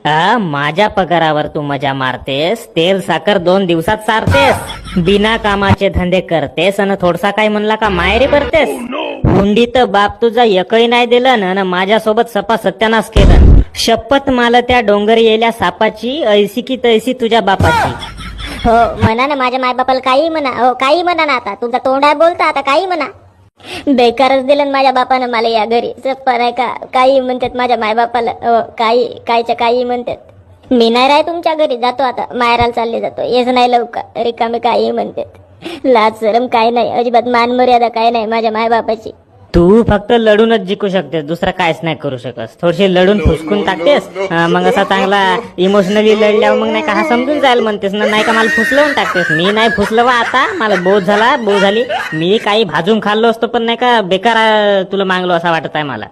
माझ्या पगारावर तू मजा मारतेस, तेल साखर 2 दिवसात सारतेस, बिना कामाचे धंदे करतेस आणि थोडसा काय म्हणला का मायरी करतेस. हुंडी तर बाप तुझा एकही नाही दिलं ना माझ्यासोबत सपा सत्यानाश केलं. शपथ मला त्या डोंगर येल्या सापाची, ऐसी की तैसी तुझ्या बापाची. हो म्हणा ना, माझ्या मायबापाला काही म्हणा, हो काही म्हणा ना, आता तुमचा तोंड आहे बोलता, आता काही म्हणा. बेकारच दिलं ना माझ्या बापानं मला या घरी. सप्पा नाही का काही म्हणतात माझ्या मायबापाला, हो काही कायच्या काही म्हणतात. मी नाही राह तुमच्या घरी, जातो आता माहेराला चालले जातो, येच नाही लवकर, रिकामे काही म्हणतात. लाज शरम काय नाही, अजिबात मान मर्यादा काय नाही माझ्या मायबापाची. तू फक्त लढूनच जिंकू शकतेस, दुसरा काहीच नाही करू शकस. थोडीशी लढून फुसकून टाकतेस, मग असा चांगला इमोशनली लढल्यावर मग नाही का हा समजून जाईल म्हणतेस ना, नाही का मला फुसलवून टाकतेस. मी नाही फुसलं वा, आता मला बोध झाली. मी काही भाजून खाल्लो असतो पण नाही का बेकार तुला मागलो असा वाटत आहे मला.